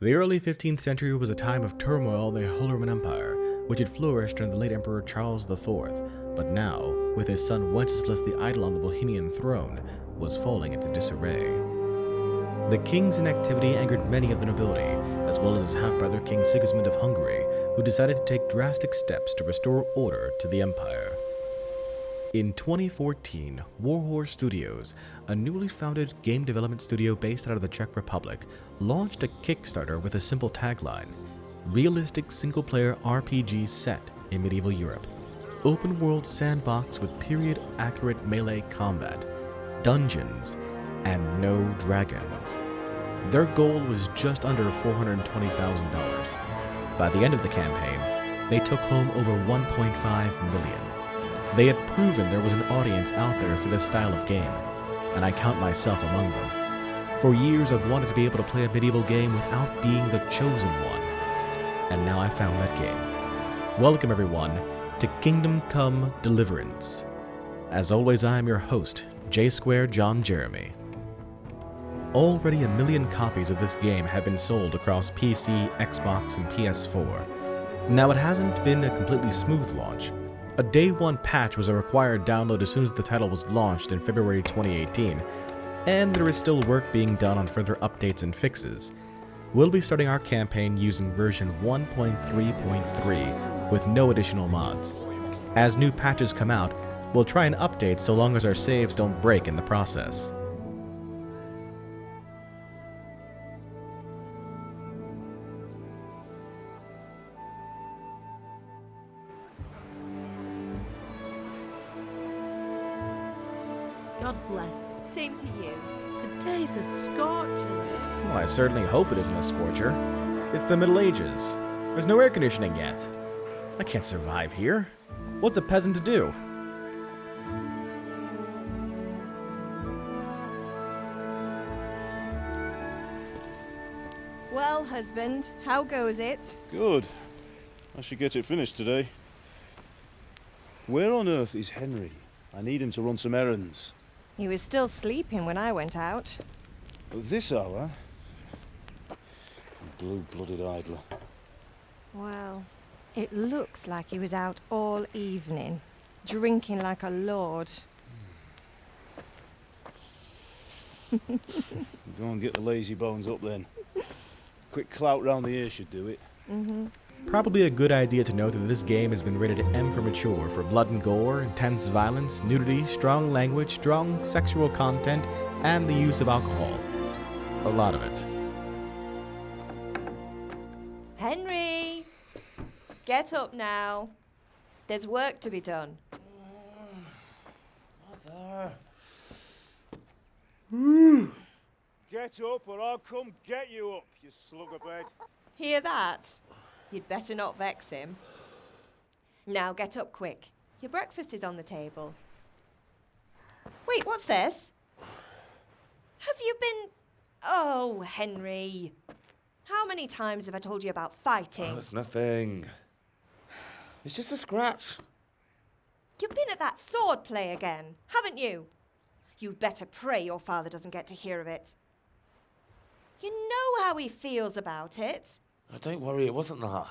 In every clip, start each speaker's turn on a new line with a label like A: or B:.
A: The early 15th century was a time of turmoil in the Holy Roman Empire, which had flourished under the late Emperor Charles IV, but now, with his son Wenceslas the Idle on the Bohemian throne, was falling into disarray. The king's inactivity angered many of the nobility, as well as his half-brother King Sigismund of Hungary, who decided to take drastic steps to restore order to the empire. In 2014, Warhorse Studios, a newly founded game development studio based out of the Czech Republic, launched a Kickstarter with a simple tagline: realistic single-player RPG set in medieval Europe, open-world sandbox with period-accurate melee combat, dungeons, and no dragons. Their goal was just under $420,000. By the end of the campaign, they took home over $1.5 million. They had proven there was an audience out there for this style of game, and I count myself among them. For years I've wanted to be able to play a medieval game without being the chosen one, and now I found that game. Welcome everyone to Kingdom Come Deliverance. As always, I am your host, J Square John Jeremy. Already 1 million copies of this game have been sold across PC, Xbox, and PS4. Now it hasn't been a completely smooth launch. A Day 1 patch was a required download as soon as the title was launched in February 2018, and there is still work being done on further updates and fixes. We'll be starting our campaign using version 1.3.3 with no additional mods. As new patches come out, we'll try and update so long as our saves don't break in the process.
B: God bless. Same to you. Today's a scorcher.
A: Well, I certainly hope it isn't a scorcher. It's the Middle Ages. There's no air conditioning yet. I can't survive here. What's a peasant to do?
C: Well, husband, how goes it?
D: Good. I should get it finished today. Where on earth is Henry? I need him to run some errands.
C: He was still sleeping when I went out.
D: At this hour? Blue-blooded idler.
C: Well, it looks like he was out all evening, drinking like a lord.
D: Go and get the lazy bones up then. Quick clout round the ear should do it.
A: Probably a good idea to note that this game has been rated M for mature for blood and gore, intense violence, nudity, strong language, strong sexual content, and the use of alcohol. A lot of it.
C: Henry! Get up now. There's work to be done.
D: Mother. Get up or I'll come get you up, you slug of bed.
C: Hear that? You'd better not vex him. Now get up quick. Your breakfast is on the table. Wait, what's this? Have you been... Oh, Henry. How many times have I told you about fighting?
E: Oh, it's nothing. It's just a scratch.
C: You've been at that sword play again, haven't you? You'd better pray your father doesn't get to hear of it. You know how he feels about it.
E: Oh, don't worry, it wasn't that.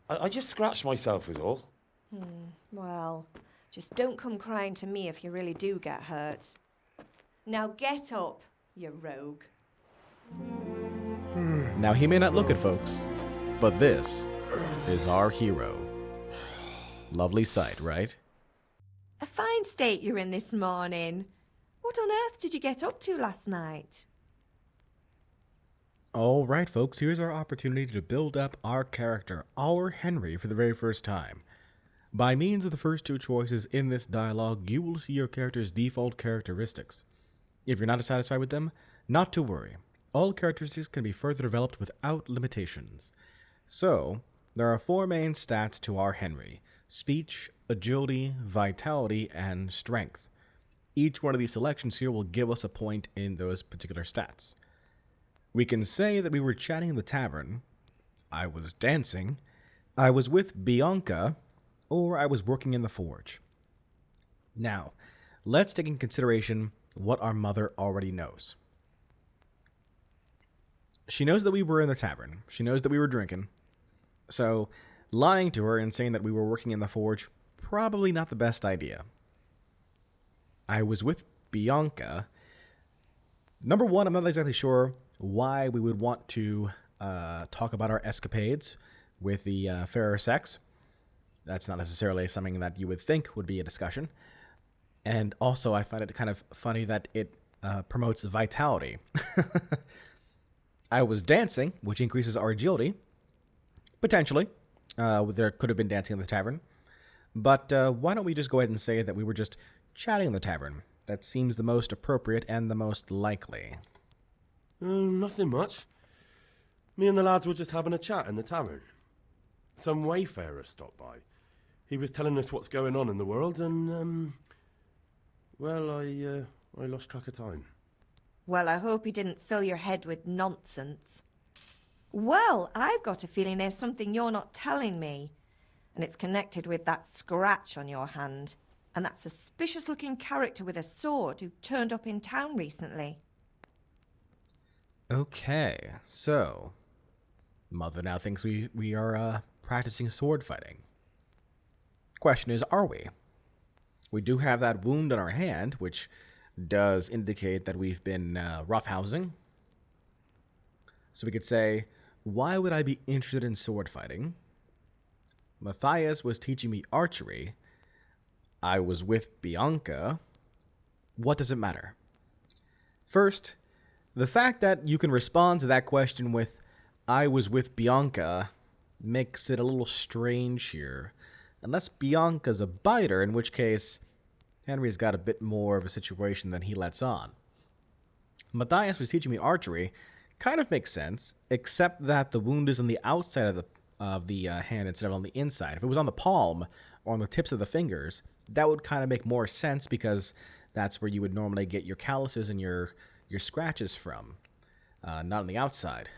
E: I just scratched myself is all.
C: Well, just don't come crying to me if you really do get hurt. Now get up, you rogue.
A: Now he may not look it, folks, but this is our hero. Lovely sight, right?
B: A fine state you're in this morning. What on earth did you get up to last night?
A: Alright folks, here's our opportunity to build up our character, our Henry, for the very first time. By means of the first two choices in this dialogue, you will see your character's default characteristics. If you're not satisfied with them, not to worry. All characteristics can be further developed without limitations. So, there are 4 main stats to our Henry: speech, agility, vitality, and strength. Each one of these selections here will give us a point in those particular stats. We can say that we were chatting in the tavern, I was dancing, I was with Bianca, or I was working in the forge. Now, let's take in consideration what our mother already knows. She knows that we were in the tavern. She knows that we were drinking. So, lying to her and saying that we were working in the forge, probably not the best idea. I was with Bianca. Number one, I'm not exactly sure why we would want to talk about our escapades with the fairer sex. That's not necessarily something that you would think would be a discussion. And also, I find it kind of funny that it promotes vitality. I was dancing, which increases our agility. Potentially. There could have been dancing in the tavern. But why don't we just go ahead and say that we were just chatting in the tavern? That seems the most appropriate and the most likely.
F: Nothing much. Me and the lads were just having a chat in the tavern. Some wayfarer stopped by. He was telling us what's going on in the world, and, well, I lost track of time.
B: Well, I hope he didn't fill your head with nonsense. Well, I've got a feeling there's something you're not telling me. And it's connected with that scratch on your hand. And that suspicious-looking character with a sword who turned up in town recently.
A: Okay, so Mother now thinks we are practicing sword fighting. Question is, are we? We do have that wound on our hand, which does indicate that we've been roughhousing. So we could say, why would I be interested in sword fighting? Matthias was teaching me archery. I was with Bianca. What does it matter? First, the fact that you can respond to that question with, I was with Bianca, makes it a little strange here. Unless Bianca's a biter, in which case Henry's got a bit more of a situation than he lets on. Matthias was teaching me archery. Kind of makes sense, except that the wound is on the outside of the hand instead of on the inside. If it was on the palm or on the tips of the fingers, that would kind of make more sense because that's where you would normally get your calluses and your scratches from, not on the outside.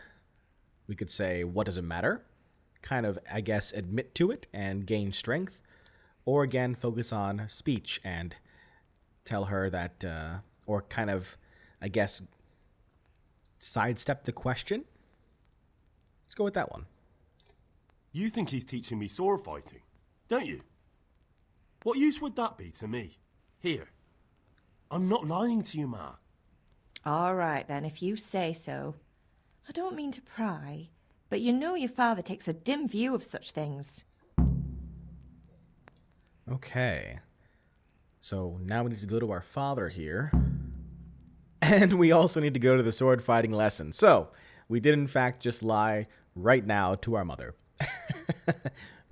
A: We could say, what does it matter? Kind of, I guess, admit to it and gain strength. Or again, focus on speech and tell her that, or kind of, I guess, sidestep the question. Let's go with that one.
F: You think he's teaching me sword fighting, don't you? What use would that be to me? Here. I'm not lying to you, Ma.
B: All right, then, if you say so. I don't mean to pry, but you know your father takes a dim view of such things.
A: Okay. So now we need to go to our father here. And we also need to go to the sword fighting lesson. So we did, in fact, just lie right now to our mother.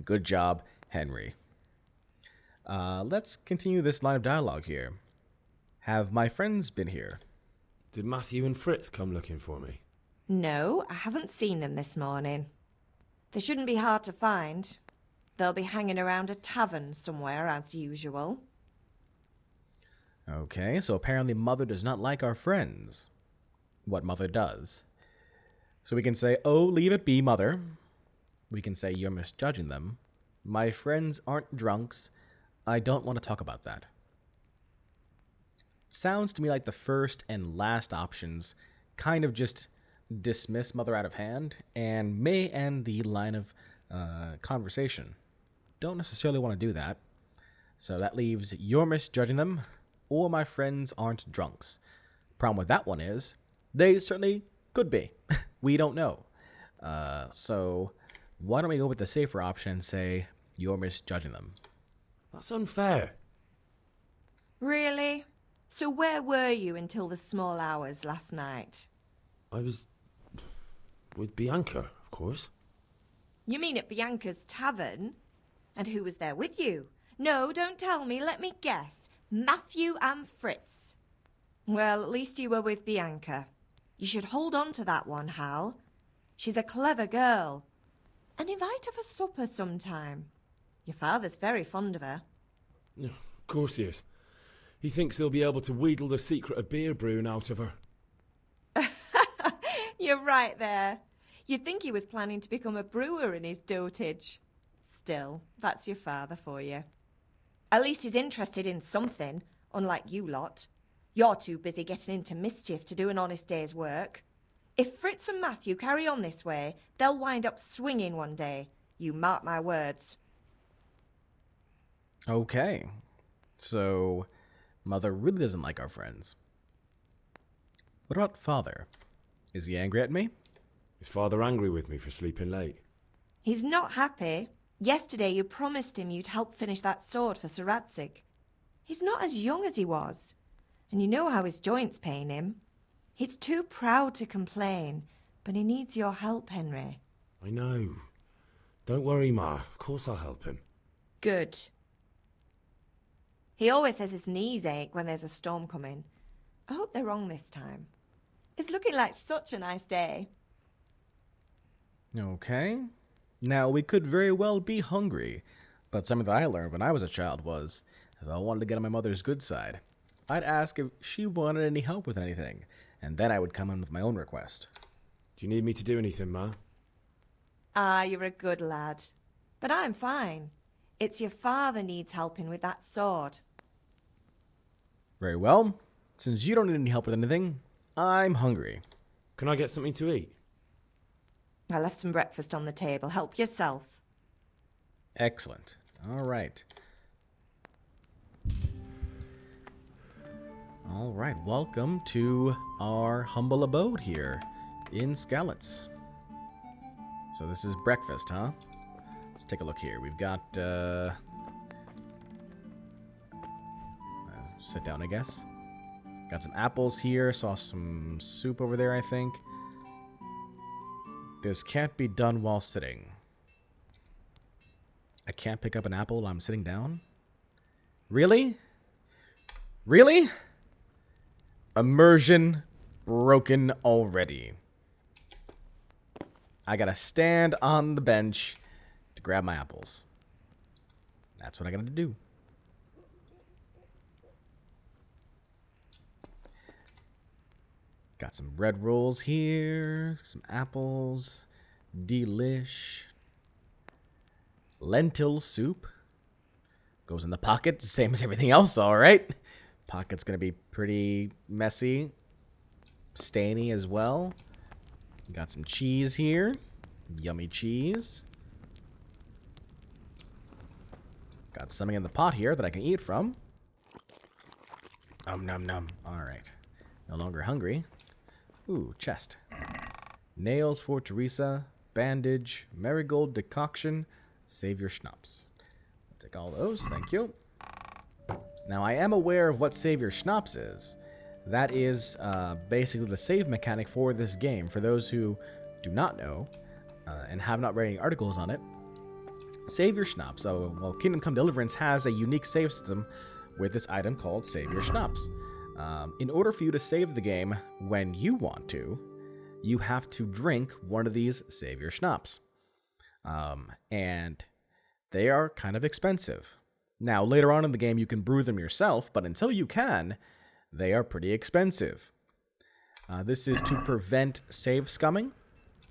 A: Good job, Henry. Let's continue this line of dialogue here. Have my friends been here?
E: Did Matthew and Fritz come looking for me?
B: No, I haven't seen them this morning. They shouldn't be hard to find. They'll be hanging around a tavern somewhere, as usual.
A: Okay, so apparently Mother does not like our friends. What Mother does. So we can say, oh, leave it be, Mother. We can say, you're misjudging them. My friends aren't drunks. I don't want to talk about that. Sounds to me like the first and last options kind of just dismiss Mother out of hand and may end the line of conversation. Don't necessarily want to do that. So that leaves you're misjudging them or my friends aren't drunks. Problem with that one is they certainly could be. We don't know. So why don't we go with the safer option and say you're misjudging them?
E: That's unfair.
B: Really? So where were you until the small hours last night?
E: I was with Bianca, of course.
B: You mean at Bianca's tavern? And who was there with you? No, don't tell me, let me guess. Matthew and Fritz. Well, at least you were with Bianca. You should hold on to that one, Hal. She's a clever girl. And invite her for supper sometime. Your father's very fond of her.
E: Yeah, of course he is. He thinks he'll be able to wheedle the secret of beer brewing out of her.
B: You're right there. You'd think he was planning to become a brewer in his dotage. Still, that's your father for you. At least he's interested in something, unlike you lot. You're too busy getting into mischief to do an honest day's work. If Fritz and Matthew carry on this way, they'll wind up swinging one day. You mark my words.
A: Okay. So, Mother really doesn't like our friends. What about Father? Is he angry at me?
E: Is Father angry with me for sleeping late?
B: He's not happy. Yesterday you promised him you'd help finish that sword for Sir Radzig. He's not as young as he was, and you know how his joints pain him. He's too proud to complain, but he needs your help, Henry.
E: I know. Don't worry, Ma. Of course I'll help him.
B: Good. He always says his knees ache when there's a storm coming. I hope they're wrong this time. It's looking like such a nice day.
A: Okay. Now, we could very well be hungry, but something that I learned when I was a child was, if I wanted to get on my mother's good side, I'd ask if she wanted any help with anything, and then I would come in with my own request.
E: Do you need me to do anything, Ma?
B: Ah, you're a good lad. But I'm fine. It's your father needs helping with that sword.
A: Very well. Since you don't need any help with anything, I'm hungry.
E: Can I get something to eat?
B: I left some breakfast on the table. Help yourself.
A: Excellent. All right. All right, welcome to our humble abode here in Skalitz. So this is breakfast, huh? Let's take a look here. We've got, sit down, I guess. Got some apples here. Saw some soup over there, I think. This can't be done while sitting. I can't pick up an apple while I'm sitting down? Really? Really? Immersion broken already. I gotta stand on the bench to grab my apples. That's what I gotta do. Got some bread rolls here, some apples, delish. Lentil soup. Goes in the pocket, same as everything else, alright. Pocket's gonna be pretty messy. Stainy as well. Got some cheese here. Yummy cheese. Got something in the pot here that I can eat from. Nom nom. Alright. No longer hungry. Ooh, chest. Nails for Teresa. Bandage. Marigold decoction. Savior schnapps. I'll take all those, thank you. Now, I am aware of what Savior schnapps is. That is basically the save mechanic for this game. For those who do not know and have not read any articles on it, Savior schnapps. So, well, Kingdom Come Deliverance has a unique save system with this item called Savior schnapps. In order for you to save the game when you want to, you have to drink one of these Savior schnapps. And they are kind of expensive. Now, later on in the game, you can brew them yourself, but until you can, they are pretty expensive. This is to prevent save scumming.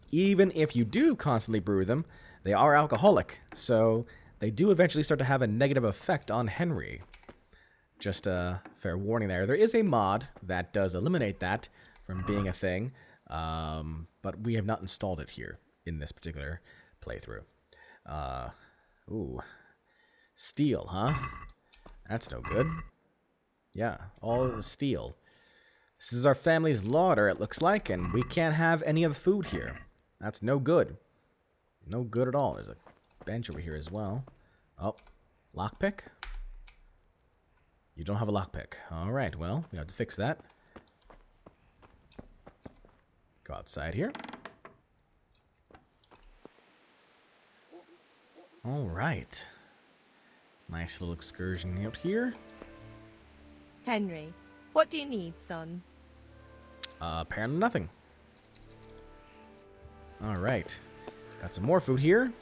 A: Even if you do constantly brew them, they are alcoholic, so they do eventually start to have a negative effect on Henry. Just a fair warning there. There is a mod that does eliminate that from being a thing, but we have not installed it here in this particular playthrough. Ooh. Steel, huh? That's no good. Yeah, all steel. This is our family's larder, it looks like, and we can't have any of the food here. That's no good. No good at all. There's a bench over here as well. Oh, lockpick? You don't have a lockpick. Alright, well, we have to fix that. Go outside here. Alright. Nice little excursion out here.
B: Henry, what do you need, son?
A: Apparently nothing. Alright. Got some more food here.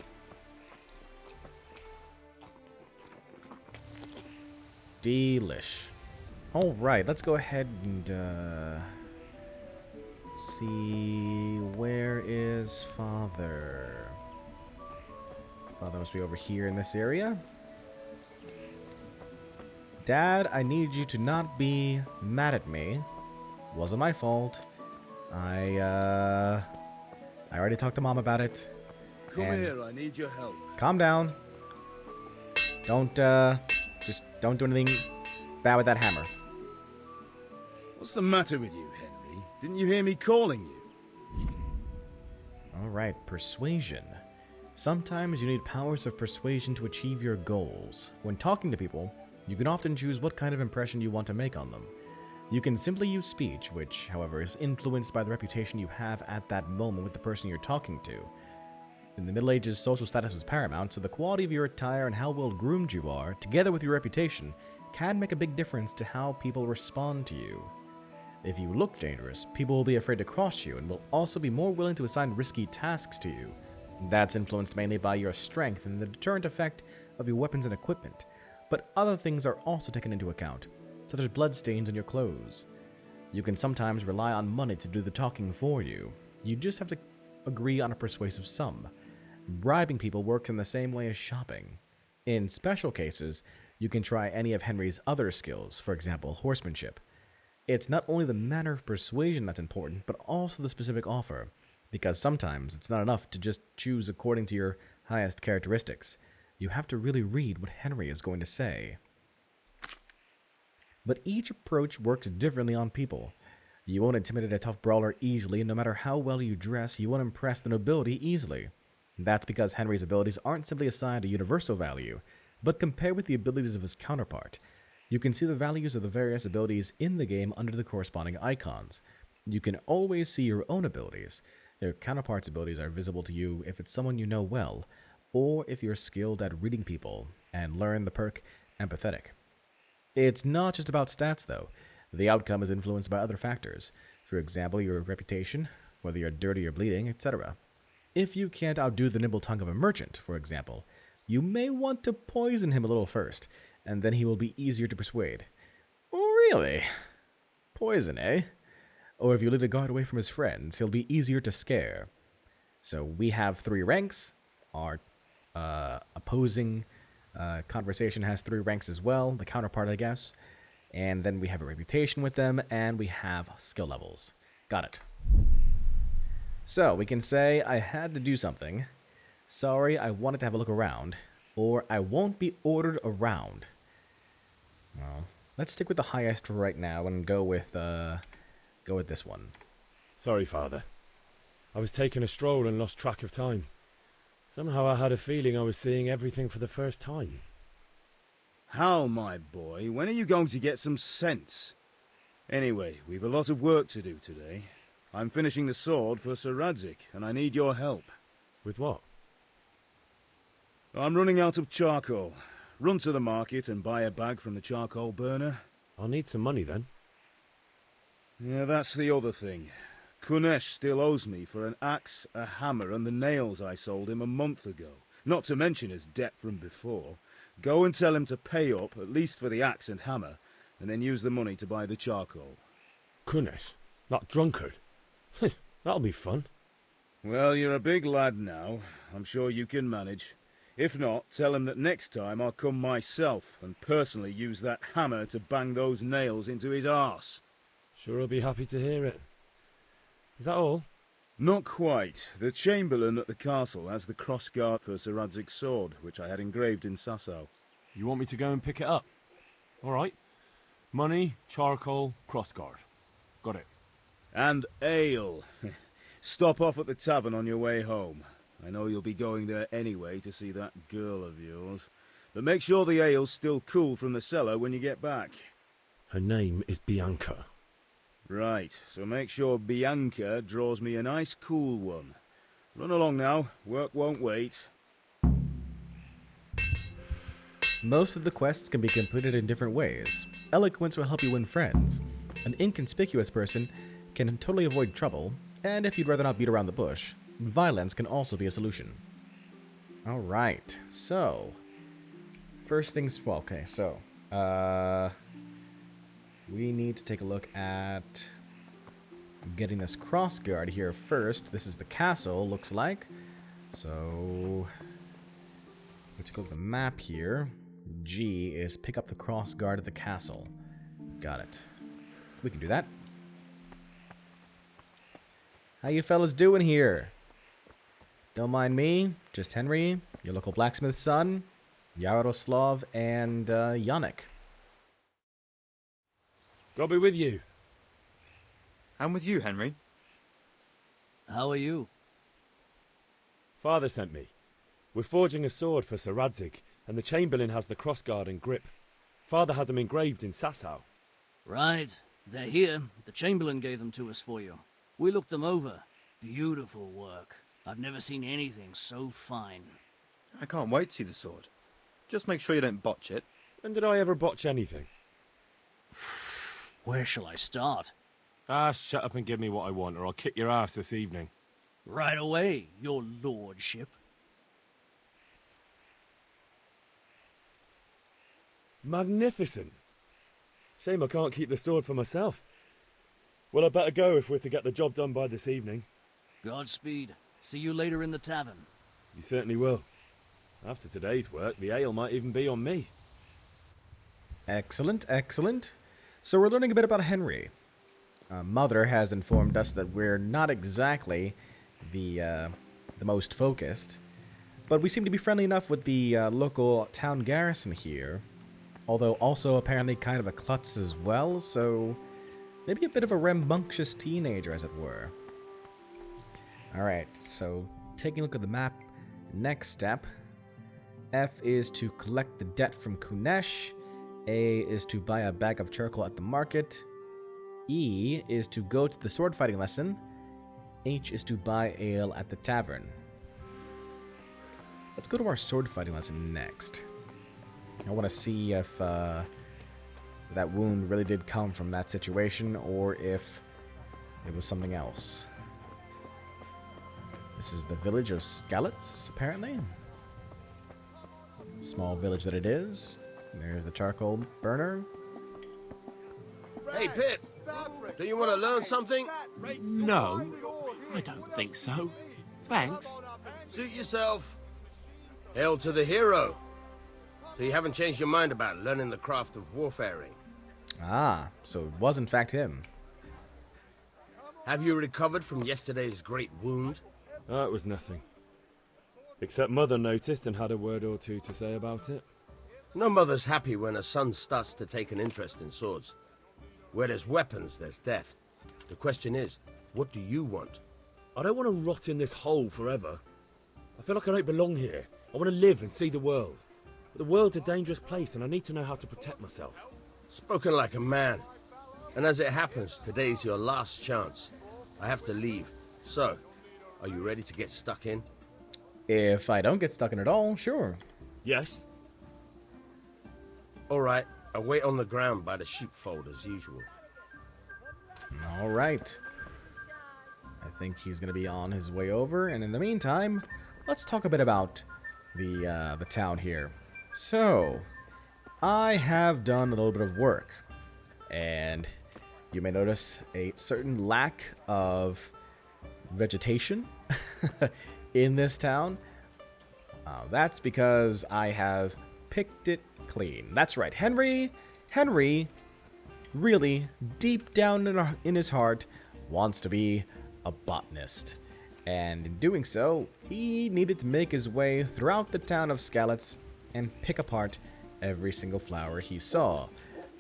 A: Delish. Alright, let's go ahead and see, where is Father? Father must be over here in this area. Dad, I need you to not be mad at me. Wasn't my fault. I already talked to Mom about it.
G: Come
A: and-
G: here, I need your help.
A: Calm down. Don't, just don't do anything bad with that hammer.
G: What's the matter with you, Henry? Didn't you hear me calling you?
A: Alright, persuasion. Sometimes you need powers of persuasion to achieve your goals. When talking to people, you can often choose what kind of impression you want to make on them. You can simply use speech, which, however, is influenced by the reputation you have at that moment with the person you're talking to. In the Middle Ages, social status was paramount, so the quality of your attire and how well groomed you are, together with your reputation, can make a big difference to how people respond to you. If you look dangerous, people will be afraid to cross you and will also be more willing to assign risky tasks to you. That's influenced mainly by your strength and the deterrent effect of your weapons and equipment, but other things are also taken into account, such as bloodstains on your clothes. You can sometimes rely on money to do the talking for you. You just have to agree on a persuasive sum. Bribing people works in the same way as shopping. In special cases, you can try any of Henry's other skills, for example, horsemanship. It's not only the manner of persuasion that's important, but also the specific offer, because sometimes it's not enough to just choose according to your highest characteristics. You have to really read what Henry is going to say. But each approach works differently on people. You won't intimidate a tough brawler easily, and no matter how well you dress, you won't impress the nobility easily. That's because Henry's abilities aren't simply assigned a universal value, but compared with the abilities of his counterpart. You can see the values of the various abilities in the game under the corresponding icons. You can always see your own abilities. Their counterparts' abilities are visible to you if it's someone you know well, or if you're skilled at reading people and learn the perk empathetic. It's not just about stats, though. The outcome is influenced by other factors. For example, your reputation, whether you're dirty or bleeding, etc. If you can't outdo the nimble tongue of a merchant, for example, you may want to poison him a little first, and then he will be easier to persuade. Oh, really? Poison, eh? Or if you lead a guard away from his friends, he'll be easier to scare. So we have 3 ranks. Our opposing conversation has 3 ranks as well, the counterpart, I guess. And then we have a reputation with them, and we have skill levels. Got it. So we can say, I had to do something. Sorry, I wanted to have a look around. Or I won't be ordered around. Well, let's stick with the highest for right now and go with this one.
E: Sorry, Father. I was taking a stroll and lost track of time. Somehow I had a feeling I was seeing everything for the first time.
G: How, my boy? When are you going to get some sense? Anyway, we've a lot of work to do today. I'm finishing the sword for Sir Radzig, and I need your help.
E: With what?
G: I'm running out of charcoal. Run to the market and buy a bag from the charcoal burner.
E: I'll need some money then.
G: Yeah, that's the other thing. Kunesh still owes me for an axe, a hammer, and the nails I sold him a month ago. Not to mention his debt from before. Go and tell him to pay up, at least for the axe and hammer, and then use the money to buy the charcoal.
E: Kunesh? That drunkard? That'll be fun.
G: Well, you're a big lad now. I'm sure you can manage. If not, tell him that next time I'll come myself and personally use that hammer to bang those nails into his arse.
E: Sure I'll be happy to hear it. Is that all?
G: Not quite. The Chamberlain at the castle has the crossguard for Sir Radzig's sword, which I had engraved in Sasau.
E: You want me to go and pick it up? All right. Money, charcoal, crossguard. Got it.
G: And ale. Stop off at the tavern on your way home. I know you'll be going there anyway to see that girl of yours. But make sure the ale's still cool from the cellar when you get back.
E: Her name is Bianca.
G: Right, so make sure Bianca draws me a nice cool one. Run along now, work won't wait.
A: Most of the quests can be completed in different ways. Eloquence will help you win friends. An inconspicuous person can totally avoid trouble, and if you'd rather not beat around the bush, violence can also be a solution. Alright, so... First things... Well, okay, so... we need to take a look at... getting this crossguard here first. This is the castle, looks like. So... let's go to the map here. G is pick up the crossguard at the castle. Got it. We can do that. How you fellas doing here? Don't mind me, just Henry, your local blacksmith's son, Yaroslav, and Yannick.
E: God be with you.
H: And with you, Henry.
I: How are you?
E: Father sent me. We're forging a sword for Sir Radzig, and the Chamberlain has the crossguard and grip. Father had them engraved in Sasau.
I: Right. They're here. The Chamberlain gave them to us for you. We looked them over. Beautiful work. I've never seen anything so fine.
H: I can't wait to see the sword. Just make sure you don't botch it.
E: When did I ever botch anything?
I: Where shall I start?
E: Ah, shut up and give me what I want, or I'll kick your ass this evening.
I: Right away, your lordship.
E: Magnificent. Shame I can't keep the sword for myself. Well, I better go if we're to get the job done by this evening.
I: Godspeed. See you later in the tavern.
E: You certainly will. After today's work, the ale might even be on me.
A: Excellent, excellent. So we're learning a bit about Henry. Mother has informed us that we're not exactly the most focused, but we seem to be friendly enough with the local town garrison here, although also apparently kind of a klutz as well, so maybe a bit of a rambunctious teenager, as it were. Alright, so taking a look at the map, next step, F is to collect the debt from Kunesh, A is to buy a bag of charcoal at the market, E is to go to the sword fighting lesson, H is to buy ale at the tavern. Let's go to our sword fighting lesson next. I want to see if that wound really did come from that situation or if it was something else. This is the village of Skalitz, apparently. Small village that it is. There's the charcoal burner.
J: Hey, Pip, do you want to learn something?
K: No, I don't think so. Thanks.
J: Suit yourself. Hail to the hero. So you haven't changed your mind about learning the craft of warfaring?
A: Ah, so it was in fact him.
J: Have you recovered from yesterday's great wound?
E: It was nothing. Except Mother noticed and had a word or two to say about it.
J: No mother's happy when a son starts to take an interest in swords. Where there's weapons, there's death. The question is, what do you want?
E: I don't want to rot in this hole forever. I feel like I don't belong here. I want to live and see the world. But the world's a dangerous place and I need to know how to protect myself.
J: Spoken like a man. And as it happens, today's your last chance. I have to leave. So, are you ready to get stuck in?
A: If I don't get stuck in at all, sure.
E: Yes.
J: All right, I'll wait on the ground by the sheepfold as usual.
A: All right. I think he's going to be on his way over, and in the meantime, let's talk a bit about the town here. So, I have done a little bit of work, and you may notice a certain lack of vegetation in this town. That's because I have picked it clean. That's right, Henry really, deep down in his heart, wants to be a botanist. And in doing so, he needed to make his way throughout the town of Skalitz and pick apart every single flower he saw.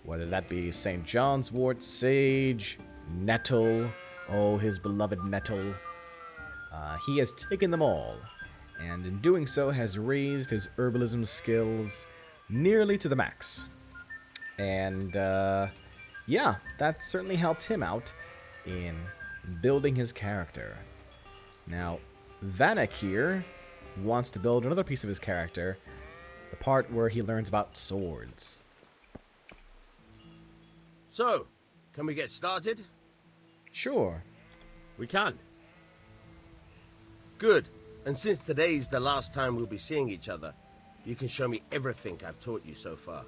A: Whether that be St. John's wort, sage, nettle, oh, his beloved nettle. He has taken them all, and in doing so has raised his herbalism skills nearly to the max. And, yeah, that certainly helped him out in building his character. Now, Vanek here wants to build another piece of his character, the part where he learns about swords.
J: So, can we get started?
A: Sure.
E: We can.
J: Good. And since today's the last time we'll be seeing each other, you can show me everything I've taught you so far.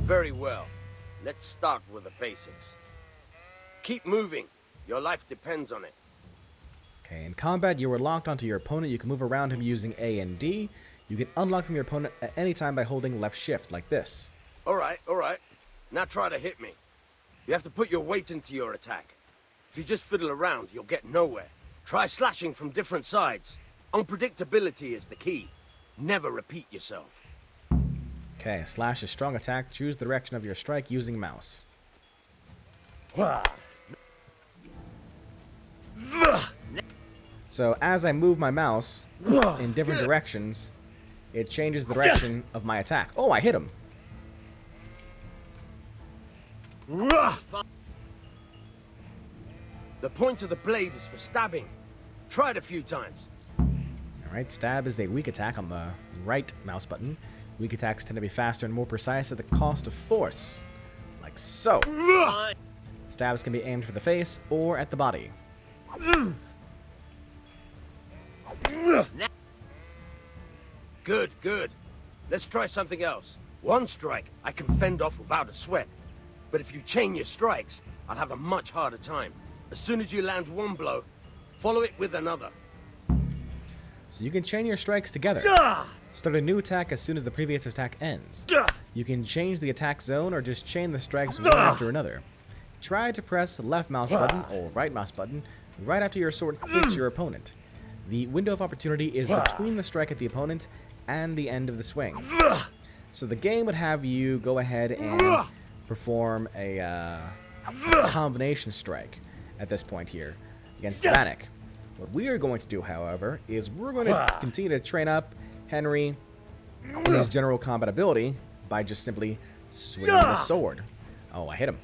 J: Very well. Let's start with the basics. Keep moving. Your life depends on it.
A: Okay, in combat, you are locked onto your opponent. You can move around him using A and D. You can unlock from your opponent at any time by holding left shift, like this.
J: All right. Now try to hit me. You have to put your weight into your attack. If you just fiddle around, you'll get nowhere. Try slashing from different sides. Unpredictability is the key. Never repeat yourself.
A: Okay, slash is strong attack. Choose the direction of your strike using mouse. So as I move my mouse in different directions, it changes the direction of my attack. Oh, I hit him.
J: The point of the blade is for stabbing. Try it a few times.
A: Alright, stab is a weak attack on the right mouse button. Weak attacks tend to be faster and more precise at the cost of force. Like so. Stabs can be aimed for the face or at the body.
J: Good, good. Let's try something else. One strike I can fend off without a sweat. But if you chain your strikes, I'll have a much harder time. As soon as you land one blow, follow it with another.
A: So you can chain your strikes together. Start a new attack as soon as the previous attack ends. You can change the attack zone or just chain the strikes one after another. Try to press left mouse button or right mouse button right after your sword hits your opponent. The window of opportunity is between the strike at the opponent and the end of the swing. So the game would have you go ahead and perform a combination strike at this point here against Vanek. What we are going to do, however, is we're going to continue to train up Henry in his general combat ability by just simply swinging the sword. Oh, I hit him.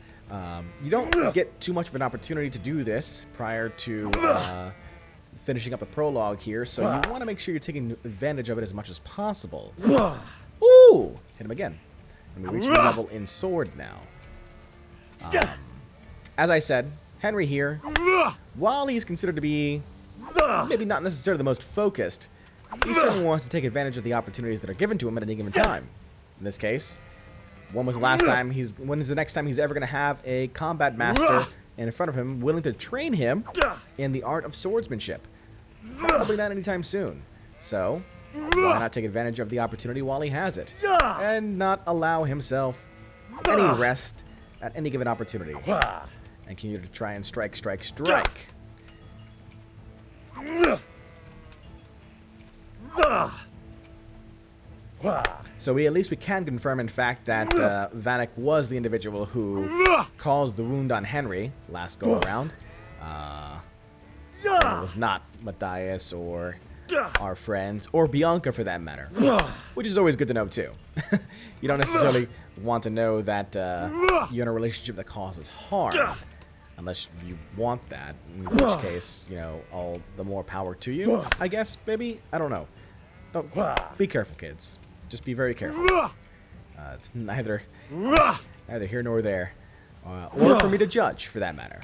A: You don't get too much of an opportunity to do this prior to finishing up the prologue here, so you want to make sure you're taking advantage of it as much as possible. Ooh! Hit him again. And we reach a level in sword now. As I said, Henry here, while he's considered to be maybe not necessarily the most focused, he certainly wants to take advantage of the opportunities that are given to him at any given time. In this case, when is the next time he's ever going to have a combat master in front of him willing to train him in the art of swordsmanship? Probably not anytime soon. So, why not take advantage of the opportunity while he has it? And not allow himself any rest at any given opportunity. And continue to try and strike. So at least we can confirm, in fact, that Vanek was the individual who caused the wound on Henry last go around. It was not Matthias or our friends, or Bianca for that matter, which is always good to know too. You don't necessarily want to know that you're in a relationship that causes harm, unless you want that, in which case, you know, all the more power to you, I guess, maybe? I don't know. Be careful, kids. Just be very careful. It's neither here nor there, or for me to judge, for that matter.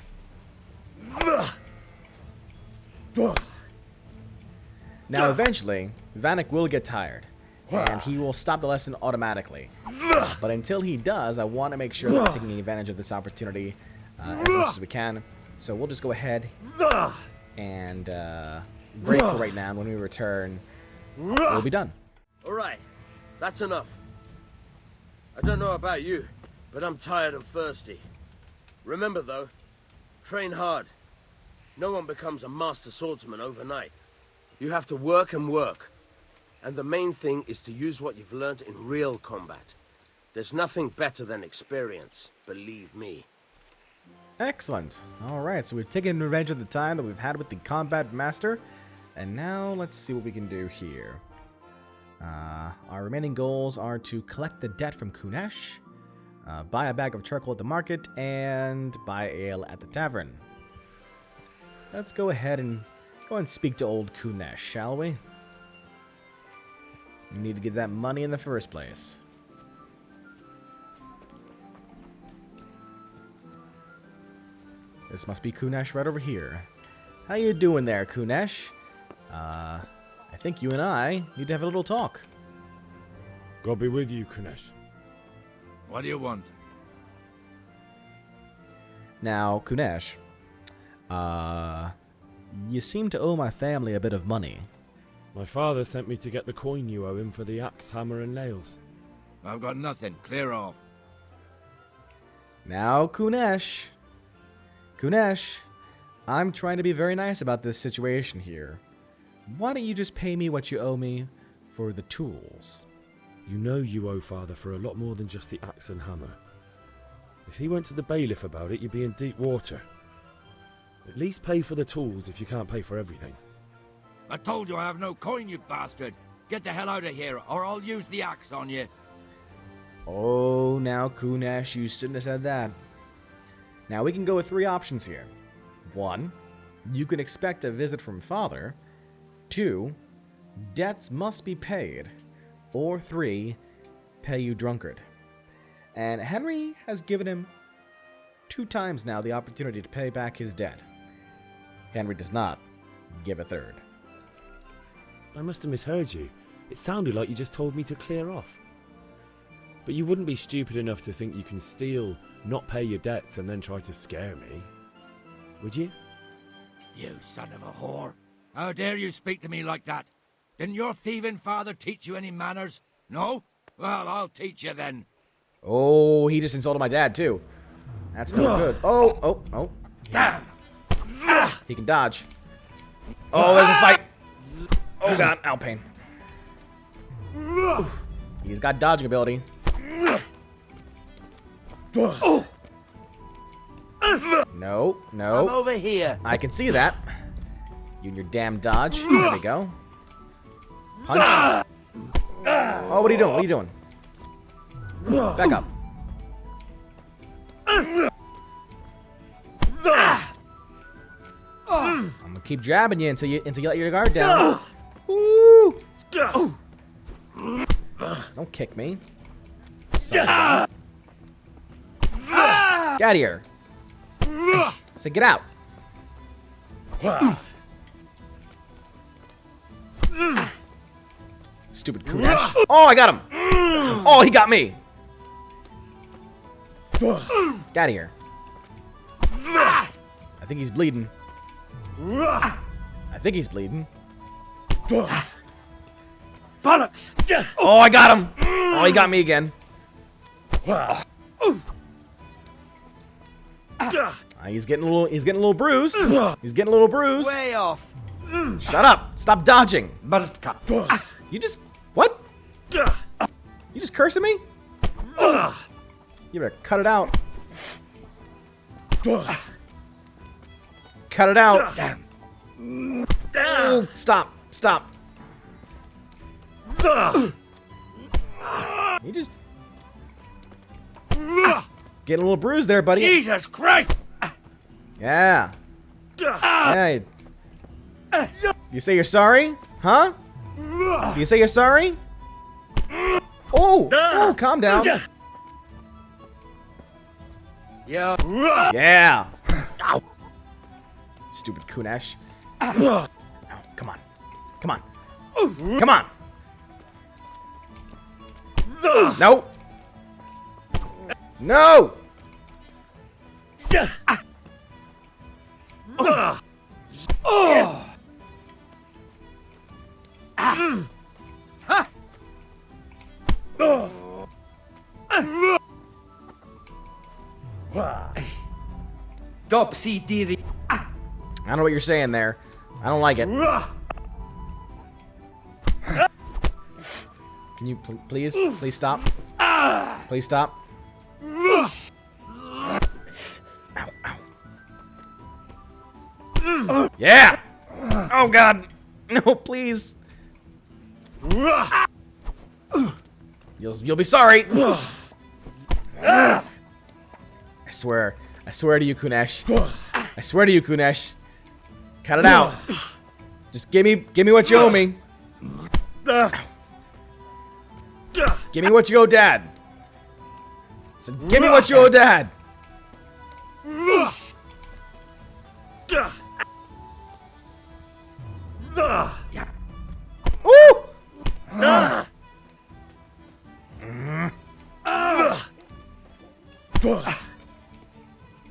A: Now, eventually, Vanek will get tired, and he will stop the lesson automatically. But until he does, I want to make sure that we're taking advantage of this opportunity as much as we can. So we'll just go ahead and break for right now, and when we return, we'll be done.
J: Alright, that's enough. I don't know about you, but I'm tired and thirsty. Remember though, train hard. No one becomes a master swordsman overnight. You have to work and work. And the main thing is to use what you've learned in real combat. There's nothing better than experience, believe me.
A: Excellent. Alright, so we've taken advantage of the time that we've had with the combat master. And now let's see what we can do here. Our remaining goals are to collect the debt from Kunesh, buy a bag of charcoal at the market, and buy ale at the tavern. Let's go ahead and speak to old Kunesh, shall we? We need to get that money in the first place. This must be Kunesh right over here. How you doing there, Kunesh? I think you and I need to have a little talk.
F: God be with you, Kunesh.
K: What do you want?
A: Now, Kunesh, you seem to owe my family a bit of money.
F: My father sent me to get the coin you owe him for the axe, hammer, and nails.
K: I've got nothing. Clear off.
A: Now, Kunesh. Kunesh, I'm trying to be very nice about this situation here. Why don't you just pay me what you owe me for the tools?
E: You know you owe Father for a lot more than just the axe and hammer. If he went to the bailiff about it, you'd be in deep water. At least pay for the tools if you can't pay for everything.
L: I told you I have no coin, you bastard. Get the hell out of here, or I'll use the axe on you.
A: Oh, now, Kunesh, you shouldn't have said that. Now, we can go with 3 options here. 1, you can expect a visit from Father. 2, debts must be paid. Or 3, pay you drunkard. And Henry has given him 2 times now the opportunity to pay back his debt. Henry does not give a 3rd.
E: I must have misheard you. It sounded like you just told me to clear off. But you wouldn't be stupid enough to think you can steal, not pay your debts, and then try to scare me, would you?
L: You son of a whore. How dare you speak to me like that? Didn't your thieving father teach you any manners? No? Well, I'll teach you then.
A: Oh, he just insulted my dad, too. That's no good. Oh.
L: Damn!
A: He can dodge. Oh, there's a fight. Oh, God. Ow, pain. He's got dodging ability. No.
L: I'm over here.
A: I can see that. You and your damn dodge. There we go. Punch. Oh, what are you doing? What are you doing? Back up. I'm gonna keep jabbing you until you let your guard down. Woo! Don't kick me. Get out of here. Say get out. Stupid Kunesh. Oh, I got him. Oh, he got me. Get out of here. I think he's bleeding. I think he's bleeding.
L: Bollocks!
A: Oh, I got him. Oh, he got me again. He's getting a little bruised. He's getting a little bruised.
L: Way off.
A: Shut up. Stop dodging.
L: Buttercup.
A: You just what? You just cursing me? You better cut it out. Cut it out.
L: Damn.
A: Oh, stop. You just getting a little bruised there, buddy.
L: Jesus Christ!
A: Yeah. Hey. You say you're sorry? Huh? Do you say you're sorry? Oh, calm down. Yeah. Stupid Kunesh. Oh, come on. No. No.
L: Dopsy dee.
A: I don't know what you're saying there. I don't like it. Can you please stop? Please stop. Ow. Yeah. Oh God. No, please. You'll be sorry. I swear to you, Kunesh. I swear to you, Kunesh. Cut it out. Just give me what you owe me. Give me what you owe Dad. So give me what you owe Dad. Woo!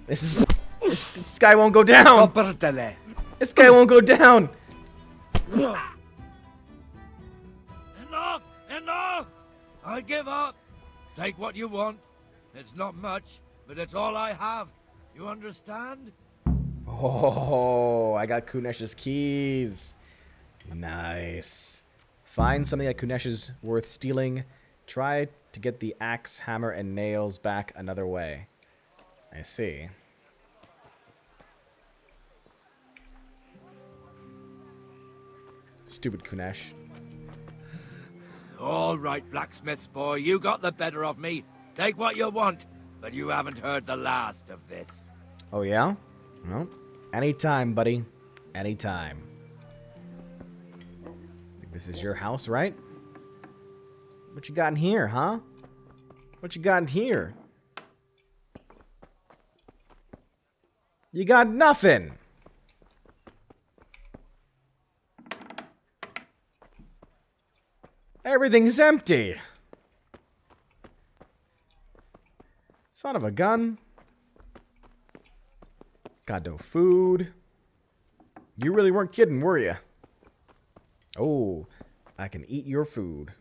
A: This guy won't go down. This guy won't go down.
L: Enough! I give up. Take what you want. It's not much, but it's all I have. You understand?
A: Oh, I got Kunesh's keys. Nice. Find something that Kunesh is worth stealing. Try to get the axe, hammer, and nails back another way. I see. Stupid Kunesh.
L: All right, blacksmith's boy, you got the better of me. Take what you want, but you haven't heard the last of this.
A: Oh, yeah? Well, anytime, buddy. Anytime. Think this is your house, right? What you got in here, huh? What you got in here? You got nothing! Everything's empty! Son of a gun. Got no food. You really weren't kidding, were you? Oh, I can eat your food.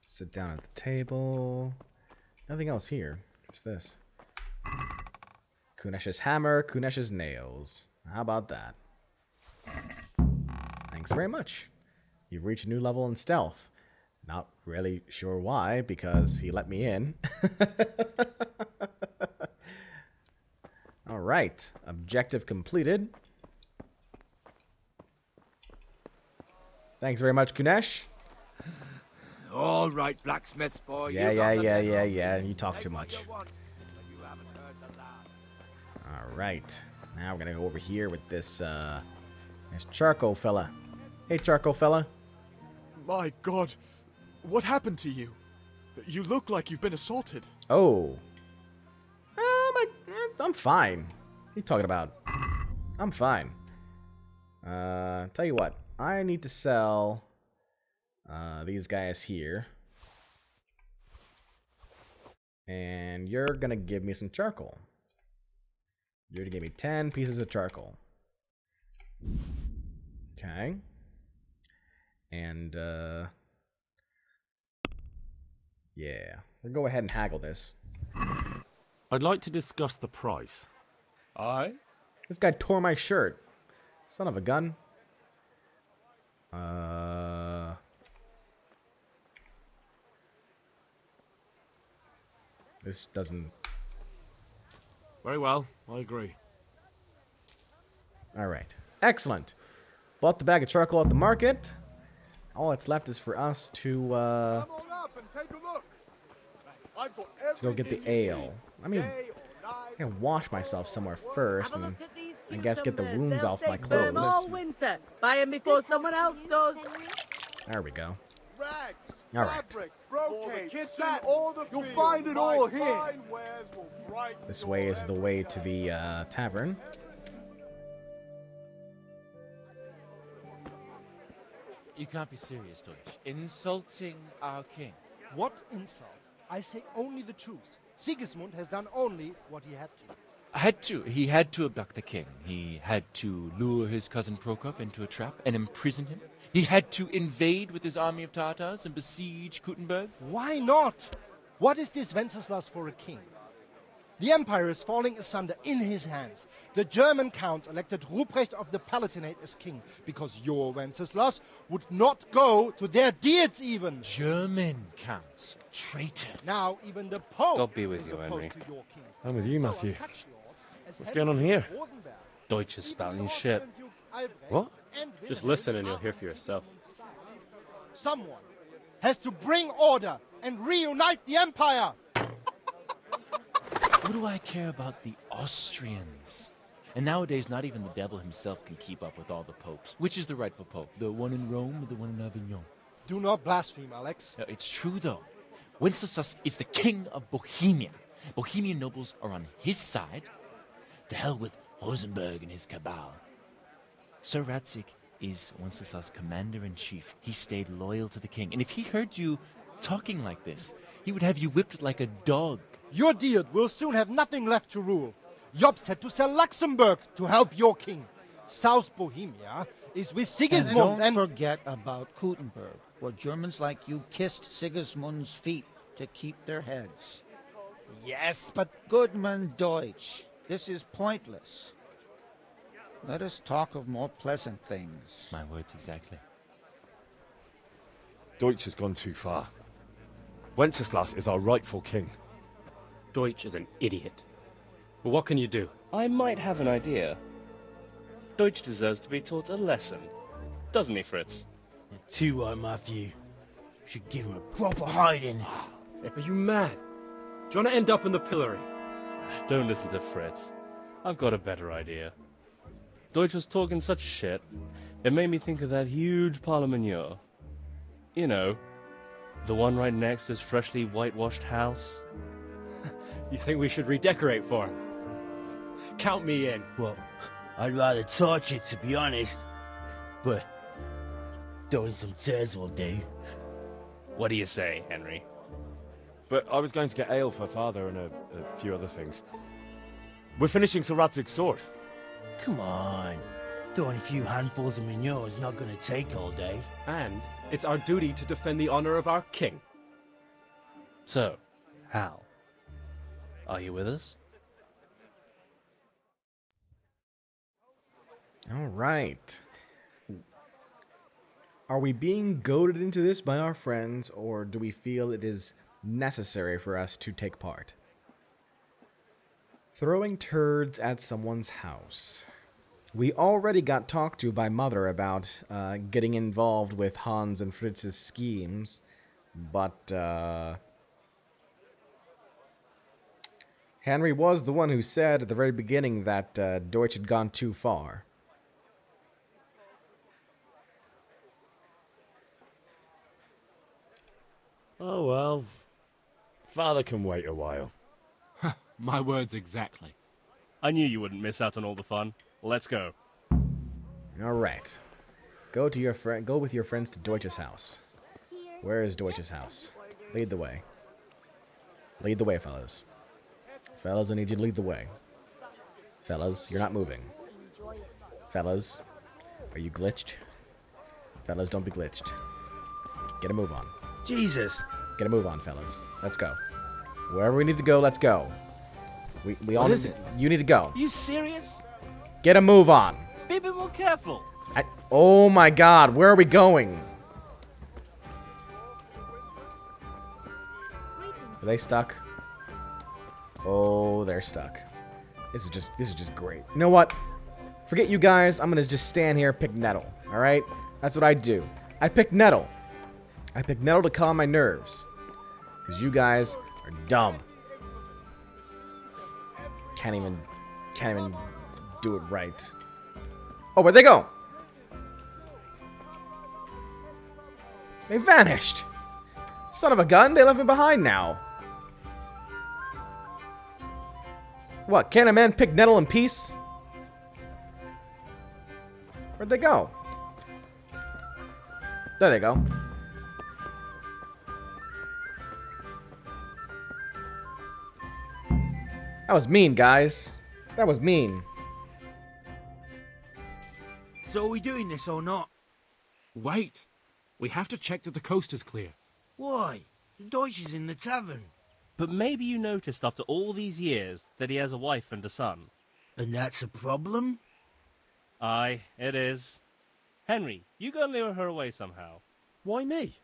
A: Sit down at the table. Nothing else here. Just this. Kunesh's hammer, Kunesh's nails. How about that? Thanks very much. You've reached a new level in stealth. Not really sure why, because he let me in. Alright. Objective completed. Thanks very much, Kunesh.
L: All right, blacksmith's boy.
A: Yeah. You talk too much. Alright. Now we're gonna go over here with this, this charcoal fella. Hey, charcoal fella.
M: My God, what happened to you? You look like you've been assaulted.
A: Oh. I'm fine. What are you talking about? I'm fine. Tell you what. I need to sell these guys here. And you're gonna give me some charcoal. You're gonna give me 10 pieces of charcoal. Okay. And, yeah. We'll go ahead and haggle this.
E: I'd like to discuss the price.
M: Aye?
A: This guy tore my shirt. Son of a gun. This doesn't...
E: Very well, I agree.
A: Alright. Excellent. Bought the bag of charcoal at the market. All that's left is for us to
M: Come on up and take a look. I've got
A: go get the ale. I mean, I can wash myself somewhere first and I guess get the wounds off my clothes.
N: All winter. Buy them before someone else does.
A: There we go.
D: Rags,
A: All right.
D: fabric, brocade, satin, all the
M: You'll
D: field.
M: find it all
D: My
M: here.
D: fine wares will brighten
A: This
D: your
A: way is the way
D: every
A: to the tavern.
O: You can't be serious, Deutsch. Insulting our king.
P: What insult? I say only the truth. Sigismund has done only what he had to.
O: He had to abduct the king. He had to lure his cousin Prokop into a trap and imprison him. He had to invade with his army of Tatars and besiege Kuttenberg.
P: Why not? What is this Wenceslas for a king? The empire is falling asunder in his hands. The German counts elected Ruprecht of the Palatinate as king because your Wenceslas would not go to their deeds even.
O: German counts. Traitors.
P: Now even the Pope
Q: God be with
P: is
Q: you,
P: opposed
Q: Henry.
P: to your king.
E: I'm with you,
P: So are
E: Matthew.
P: such lords as
E: What's
P: Henry
E: going on here?
P: Rosenberg.
Q: Deutsch is spouting shit.
E: What?
Q: Just listen and you'll hear for yourself.
P: Someone has to bring order and reunite the empire.
O: What do I care about the Austrians? And nowadays, not even the devil himself can keep up with all the popes. Which is the rightful pope? The one in Rome or the one in Avignon?
P: Do not blaspheme, Alex.
O: No, it's true, though. Wenceslas is the king of Bohemia. Bohemian nobles are on his side. To hell with Rosenberg and his cabal. Sir Radzik is Wenceslas' commander-in-chief. He stayed loyal to the king. And if he heard you talking like this, he would have you whipped like a dog.
P: Your Diet will soon have nothing left to rule. Jobst had to sell Luxembourg to help your king. South Bohemia is with
R: And
P: Sigismund
R: don't forget about Kuttenberg, where Germans like you kissed Sigismund's feet to keep their heads.
P: Yes, but...
R: Goodman Deutsch, this is pointless. Let us talk of more pleasant things.
O: My words exactly.
F: Deutsch has gone too far. Wenceslas is our rightful king.
Q: Deutsch is an idiot. But what can you do?
S: I might have an idea. Deutsch deserves to be taught a lesson. Doesn't he, Fritz?
K: Too right, Matthew. Should give him a proper hiding.
Q: Are you mad? Do you want to end up in the pillory?
S: Don't listen to Fritz. I've got a better idea. Deutsch was talking such shit, it made me think of that huge parliament. You know, the one right next to his freshly whitewashed house.
Q: You think we should redecorate for him? Count me in.
K: Well, I'd rather torch it, to be honest. But throwing some tears will do.
S: What do you say, Henry?
F: But I was going to get ale for father and a few other things. We're finishing Sir Radzig's sword.
K: Come on. Throwing a few handfuls of manure is not going to take all day.
Q: And it's our duty to defend the honor of our king.
S: So, Hal, are you with us?
A: All right. Are we being goaded into this by our friends, or do we feel it is necessary for us to take part? Throwing turds at someone's house. We already got talked to by Mother about getting involved with Hans and Fritz's schemes, but Henry was the one who said at the very beginning that Deutsch had gone too far.
F: Oh well. Father can wait a while.
Q: My words exactly.
S: I knew you wouldn't miss out on all the fun. Let's go.
A: All right. Go with your friends to Deutsch's house. Where is Deutsch's house? Lead the way. Lead the way, fellas. Fellas, I need you to lead the way. Fellas, you're not moving. Fellas, are you glitched? Fellas, don't be glitched. Get a move on.
K: Jesus.
A: Get a move on, fellas. Let's go. Wherever we need to go, let's go. We all
S: What
A: need
S: is it?
A: You need to go.
S: Are you serious?
A: Get a move on.
S: Be a bit more careful.
A: Oh my god, where are we going? Are they stuck? Oh, they're stuck. This is just great. You know what? Forget you guys. I'm gonna just stand here and pick nettle. Alright? That's what I do. I pick nettle. I pick nettle to calm my nerves. Because you guys are dumb. Can't even do it right. Oh, where'd they go? They vanished. Son of a gun, they left me behind now. What, can't a man pick nettle in peace? Where'd they go? There they go. That was mean, guys. That was mean.
K: So are we doing this or not?
Q: Wait. We have to check that the coast is clear.
K: Why? Deutsch is in the tavern.
S: But maybe you noticed after all these years that he has a wife and a son.
K: And that's a problem?
S: Aye, it is. Henry, you go and lure her away somehow.
F: Why me?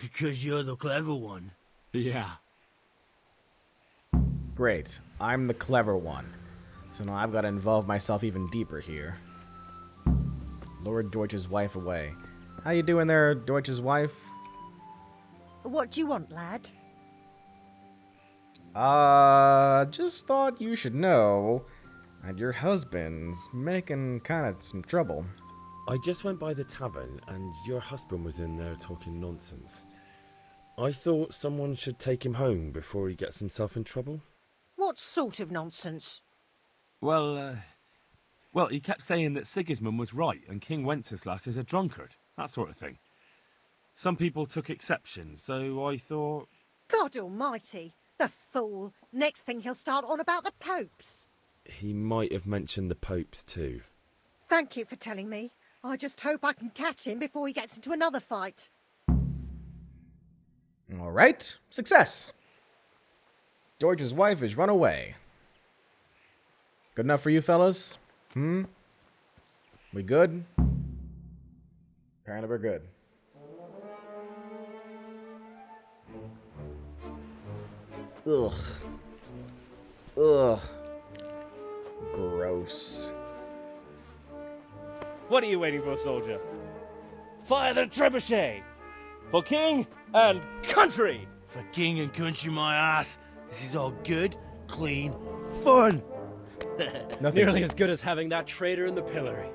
K: Because you're the clever one.
Q: Yeah.
A: Great. I'm the clever one. So now I've got to involve myself even deeper here. Lure Deutsch's wife away. How you doing there, Deutsch's wife?
T: What do you want, lad?
A: Just thought you should know that your husband's making kind of some trouble.
F: I just went by the tavern and your husband was in there talking nonsense. I thought someone should take him home before he gets himself in trouble.
T: What sort of nonsense?
E: Well, he kept saying that Sigismund was right and King Wenceslas is a drunkard, that sort of thing. Some people took exception, so I thought...
T: God almighty, the fool. Next thing he'll start on about the popes.
F: He might have mentioned the popes too.
T: Thank you for telling me. I just hope I can catch him before he gets into another fight.
A: All right, success. George's wife has run away. Good enough for you fellas? We good? Apparently we're good. Ugh. Ugh. Gross.
S: What are you waiting for, soldier? Fire the trebuchet! For king and country!
K: For king and country, my ass. This is all good, clean, fun.
Q: Nearly as good as having that traitor in the pillory.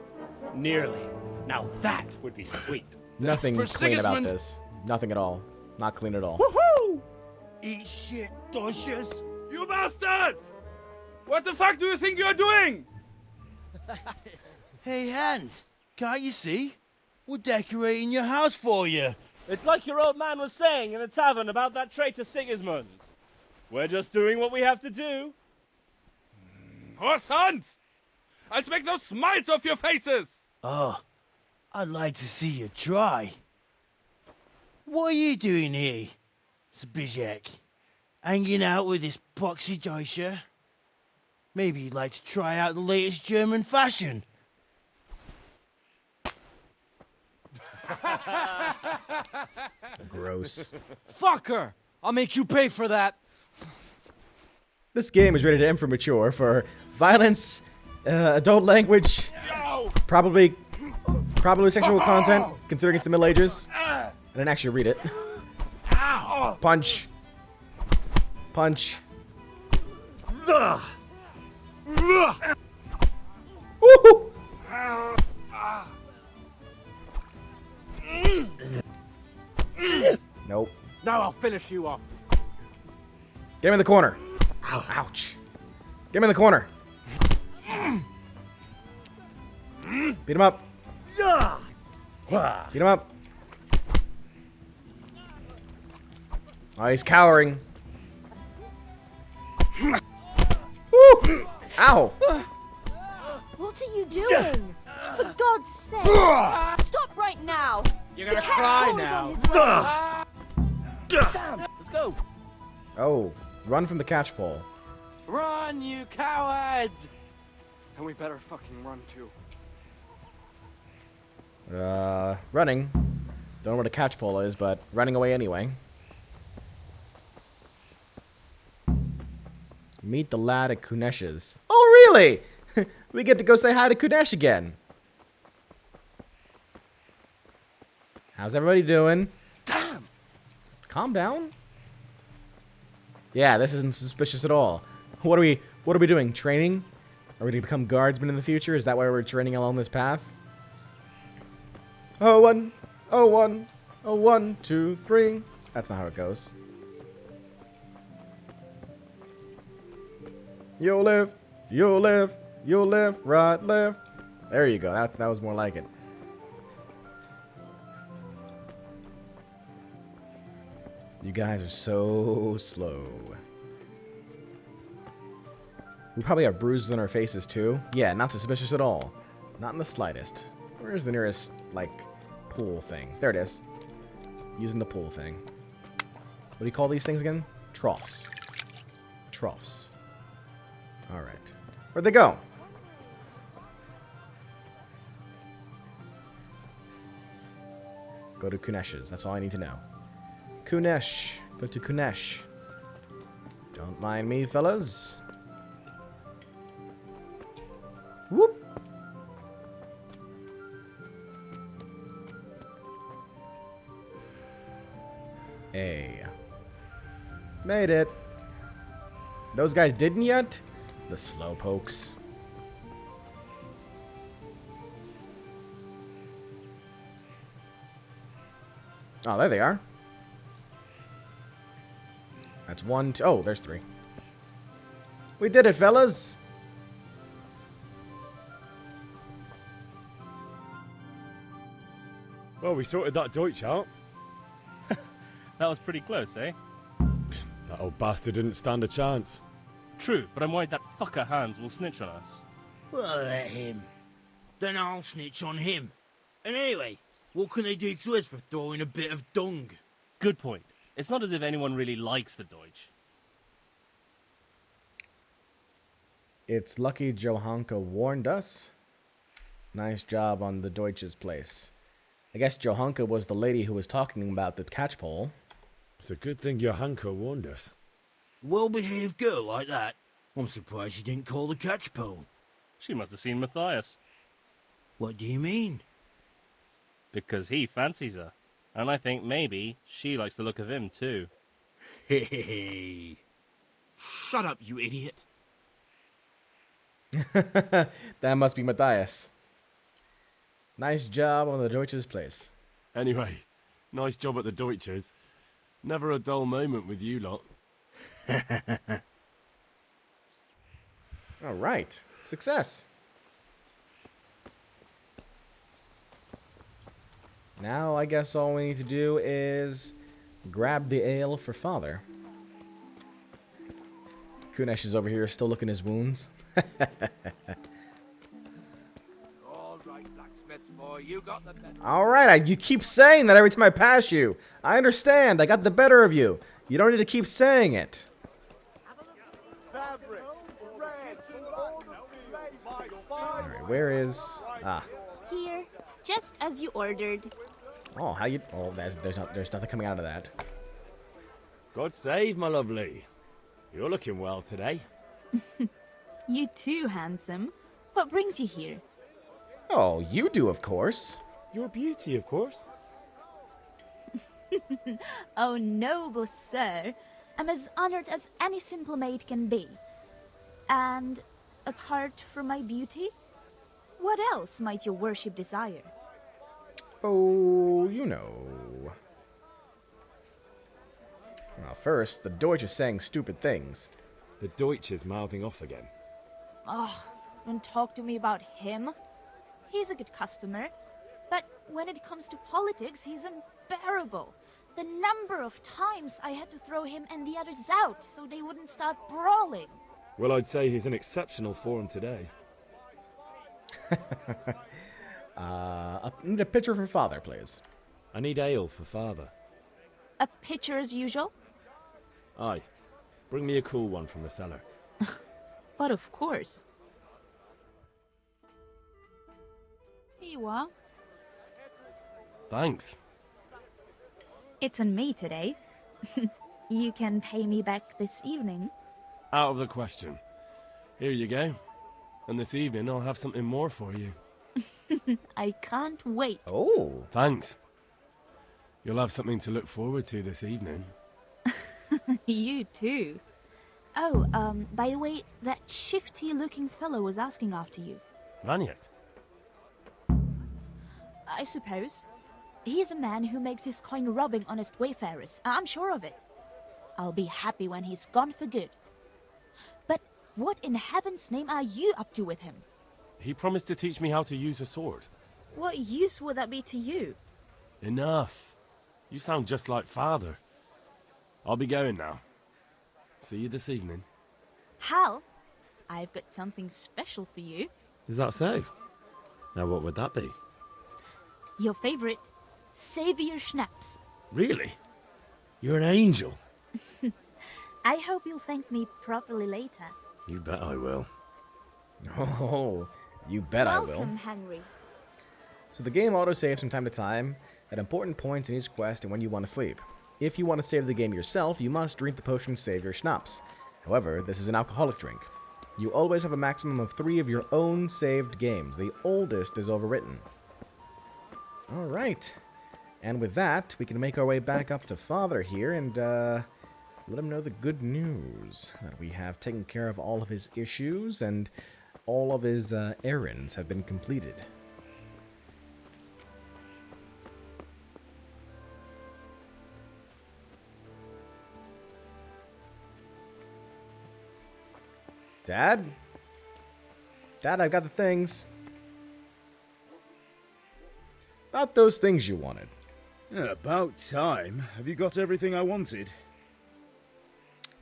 Q: Nearly. Now that would be sweet.
A: Nothing
K: for
A: clean about
K: Sigismund.
A: this. Nothing at all. Not clean at all.
K: Woohoo! Eat shit, Docious.
U: You bastards! What the fuck do you think you're doing?
K: Hey, Hans, can't you see? We're decorating your house for you.
S: It's like your old man was saying in the tavern about that traitor Sigismund. We're just doing what we have to do.
U: Oh, sons! I'll make those smiles off your faces!
K: Oh, I'd like to see you try. What are you doing here, Zbigniew? Hanging out with this poxy Deutscher? Maybe you'd like to try out the latest German fashion.
A: Gross.
Q: Fucker! I'll make you pay for that.
A: This game is rated M for mature for violence, adult language, probably sexual content, considering it's the Middle Ages. I didn't actually read it. Punch. Punch. Woohoo! Nope.
Q: Now I'll finish you off.
A: Get him in the corner. Ow. Ouch. Get him in the corner. Beat him up. Beat him up. Oh, he's cowering. Woo! Ow!
V: What are you doing? For God's sake! Stop right now!
Q: You're
V: The
Q: gonna
V: catch
Q: cry
V: ball is
Q: now.
V: on his way.
Q: Damn, let's go.
A: Oh, run from the catch pole.
Q: Run, you cowards! And we better fucking run too.
A: Running. Don't know what a catch pole is, but running away anyway. Meet the lad at Kunesh's. Oh, really? We get to go say hi to Kunesh again. How's everybody doing?
Q: Damn!
A: Calm down. Yeah, this isn't suspicious at all. What are we doing? Training? Are we to become guardsmen in the future? Is that why we're training along this path? Oh, 1, 2, 3. That's not how it goes. You'll live, you'll live, you'll live, right, left. There you go. That was more like it. You guys are so slow. We probably have bruises on our faces too. Yeah, not suspicious at all. Not in the slightest. Where's the nearest, like, pool thing? There it is. Using the pool thing. What do you call these things again? Troughs. Troughs. Alright. Where'd they go? Go to Kunesh's. That's all I need to know. Kunesh. Go to Kunesh. Don't mind me, fellas. Whoop. A. Made it. Those guys didn't yet? The slowpokes. Oh, there they are. That's 1, 2. Oh, there's 3. We did it, fellas.
F: Well, we sorted that Deutsch out.
S: That was pretty close, eh?
F: That old bastard didn't stand a chance.
S: True, but I'm worried that fucker Hans will snitch on us.
K: Well, let him. then I'll snitch on him. And anyway, what can they do to us for throwing a bit of dung?
S: Good point. It's not as if anyone really likes the Deutsch.
A: It's lucky Johanka warned us. Nice job on the Deutsch's place. I guess Johanka was the lady who was talking about the catchpole.
E: It's a good thing Johanka warned us.
K: Well-behaved girl like that. I'm surprised she didn't call the catchpole.
S: She must have seen Matthias.
K: What do you mean?
S: Because he fancies her. And I think maybe she likes the look of him too.
K: Hey. Shut up, you idiot.
A: That must be Matthias. Nice job on the Deutsch's place.
F: Anyway, nice job at the Deutschers. Never a dull moment with you lot.
A: All right. Success. Now I guess all we need to do is grab the ale for father. Kunesh is over here still licking his wounds.
L: All right, blacksmith's boy, you got the better.
A: All right, you keep saying that every time I pass you. I understand. I got the better of you. You don't need to keep saying it. All right, where is... Ah.
V: Here, just as you ordered.
A: Oh, how you... Oh, there's nothing coming out of that.
E: God save, my lovely. You're looking well today.
V: You too, handsome. What brings you here?
A: Oh, you do, of course.
E: Your beauty, of course.
V: Oh, noble sir. I'm as honored as any simple maid can be. And apart from my beauty, what else might your worship desire?
A: Oh, you know. Well, first, the Deutsch is saying stupid things.
E: The Deutsch is mouthing off again.
V: Oh, don't talk to me about him. He's a good customer. But when it comes to politics, he's unbearable. The number of times I had to throw him and the others out so they wouldn't start brawling.
E: Well, I'd say he's in exceptional form today.
A: I need a pitcher for father, please.
E: I need ale for father.
V: A pitcher as usual?
E: Aye. Bring me a cool one from the cellar.
V: But of course. Here you are.
F: Thanks.
V: It's on me today. You can pay me back this evening.
F: Out of the question. Here you go. And this evening I'll have something more for you.
V: I can't wait.
A: Oh.
F: Thanks. You'll have something to look forward to this evening.
V: You too. Oh, by the way, that shifty-looking fellow was asking after you.
F: Vaniak?
V: I suppose. He's a man who makes his coin robbing honest wayfarers. I'm sure of it. I'll be happy when he's gone for good. But what in heaven's name are you up to with him?
F: He promised to teach me how to use a sword.
V: What use would that be to you?
F: Enough. You sound just like father. I'll be going now. See you this evening.
V: Hal, I've got something special for you.
E: Is that so? Now what would that be?
V: Your favorite, Savior Schnapps.
E: Really? You're an angel.
V: I hope you'll thank me properly later.
E: You bet I will.
A: Oh, you bet I will.
V: Welcome, Henry.
A: So the game autosaves from time to time at important points in each quest and when you want to sleep. If you want to save the game yourself, you must drink the potion Savior Schnapps. However, this is an alcoholic drink. You always have a maximum of 3 of your own saved games. The oldest is overwritten. Alright. And with that, we can make our way back up to Father here and let him know the good news. That we have taken care of all of his issues and all of his errands have been completed. Dad? Dad, I've got the things. About those things you wanted.
G: About time. Have you got everything I wanted?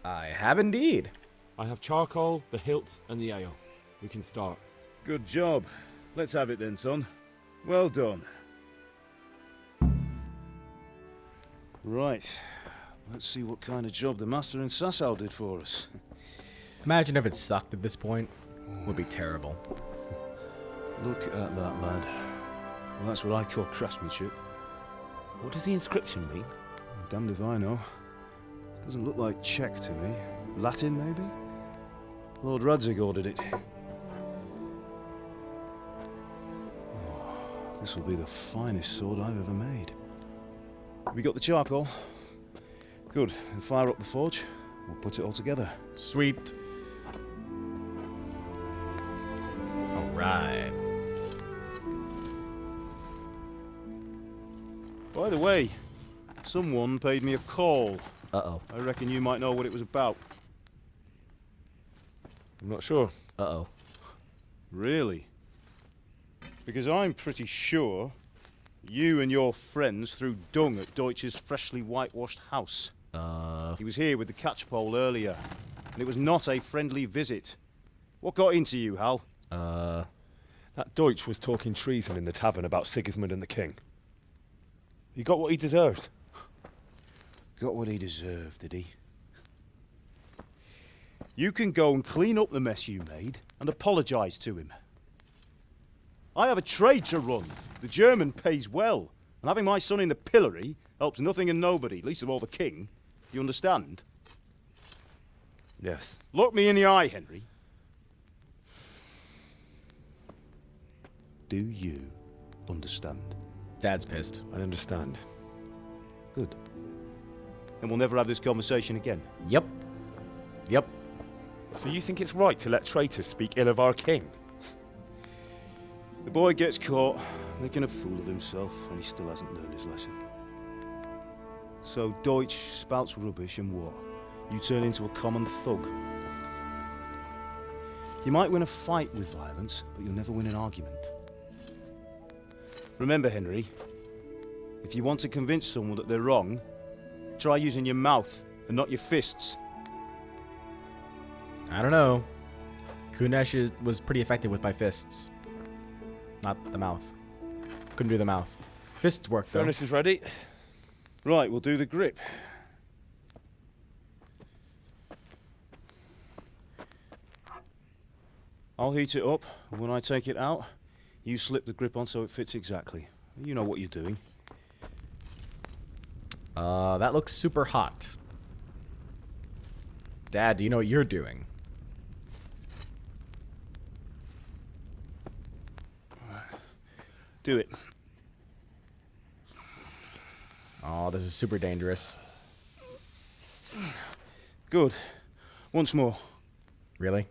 A: I have indeed.
F: I have charcoal, the hilt, and the ale. We can start.
G: Good job. Let's have it then, son. Well done. Right. Let's see what kind of job the master in Sasau did for us.
A: Imagine if it sucked at this point. Would be terrible.
G: Look at that, lad. Well, that's what I call craftsmanship.
E: What does the inscription mean?
G: Damned if I know. Doesn't look like Czech to me. Latin, maybe? Lord Radzig ordered it. Oh, this will be the finest sword I've ever made. We got the charcoal? Good. Then fire up the forge. We'll put it all together.
A: Sweet. Alright.
G: By the way, someone paid me a call.
A: Uh-oh.
G: I reckon you might know what it was about.
E: I'm not sure.
A: Uh-oh.
G: Really? Because I'm pretty sure you and your friends threw dung at Deutsch's freshly whitewashed house. He was here with the catchpole earlier, and it was not a friendly visit. What got into you, Hal?
E: That Deutsch was talking treason in the tavern about Sigismund and the king. He got what he deserved.
G: Got what he deserved, did he? You can go and clean up the mess you made and apologise to him. I have a trade to run. The German pays well, and having my son in the pillory helps nothing and nobody, least of all the king. You understand?
E: Yes.
G: Look me in the eye, Henry. Do you understand?
A: Dad's pissed.
E: I understand.
G: Good. And we'll never have this conversation again.
A: Yep. Yep.
E: So you think it's right to let traitors speak ill of our king?
G: The boy gets caught, making a fool of himself, and he still hasn't learned his lesson. So Deutsch spouts rubbish, and what? You turn into a common thug. You might win a fight with violence, but you'll never win an argument. Remember, Henry, if you want to convince someone that they're wrong, try using your mouth and not your fists.
A: I don't know. Kunesh was pretty effective with my fists. Not the mouth. Couldn't do the mouth. Fists work, though.
E: Furnace is ready.
G: Right, we'll do the grip. I'll heat it up, and when I take it out, you slip the grip on so it fits exactly. You know what you're doing.
A: That looks super hot. Dad, do you know what you're doing?
G: Do it.
A: Oh, this is super dangerous.
G: Good. Once more.
A: Really?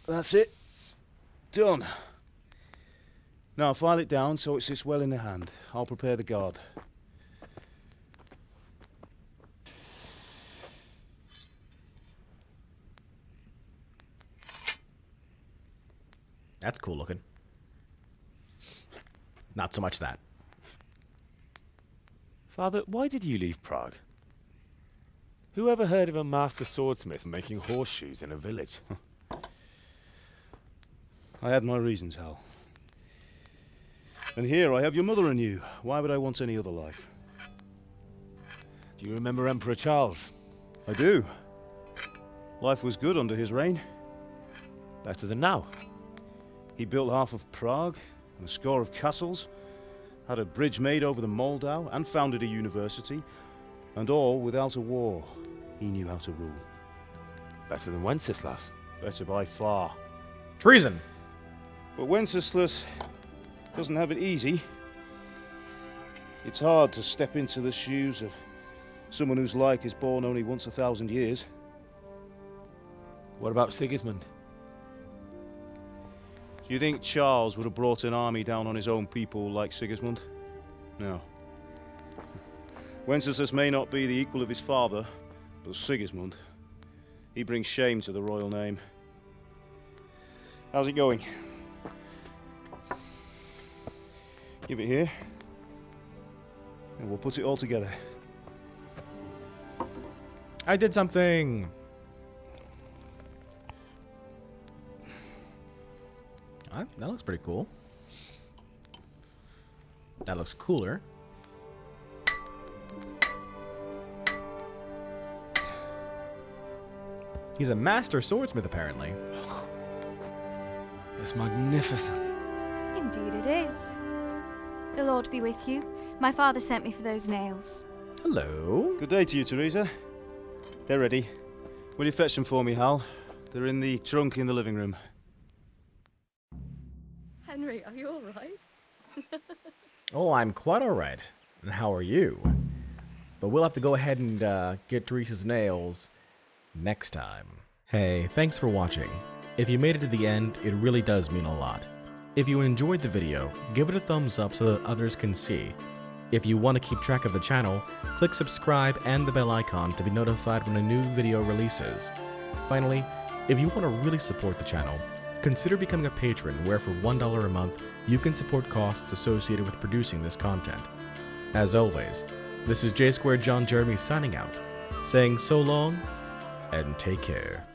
G: That's it. Done. Now file it down so it sits well in the hand. I'll prepare the guard.
A: That's cool looking. Not so much that.
E: Father, why did you leave Prague? Who ever heard of a master swordsmith making horseshoes in a village?
G: I had my reasons, Hal. And here I have your mother and you. Why would I want any other life?
E: Do you remember Emperor Charles?
G: I do. Life was good under his reign.
E: Better than now.
G: He built half of Prague and a score of castles, had a bridge made over the Moldau, and founded a university, and all without a war. He knew how to rule.
E: Better than Wenceslas.
G: Better by far.
A: Treason!
G: But Wenceslas doesn't have it easy. It's hard to step into the shoes of someone whose like is born only once 1,000 years.
E: What about Sigismund?
G: Do you think Charles would have brought an army down on his own people like Sigismund? No. Wenceslas may not be the equal of his father, but Sigismund, he brings shame to the royal name. How's it going? Give it here, and we'll put it all together.
A: I did something. That looks pretty cool. That looks cooler. He's a master swordsmith, apparently.
E: It's magnificent.
B: Indeed it is. The Lord be with you. My father sent me for those nails.
A: Hello.
C: Good day to you, Teresa. They're ready. Will you fetch them for me, Hal? They're in the trunk in the living room.
T: Henry, are you all right?
A: Oh, I'm quite alright. And how are you? But we'll have to go ahead and get Teresa's nails next time. Hey, thanks for watching. If you made it to the end, it really does mean a lot. If you enjoyed the video, give it a thumbs up so that others can see. If you want to keep track of the channel, click subscribe and the bell icon to be notified when a new video releases. Finally, if you want to really support the channel, consider becoming a patron where for $1 a month, you can support costs associated with producing this content. As always, this is J Squared John Jeremy signing out, saying so long and take care.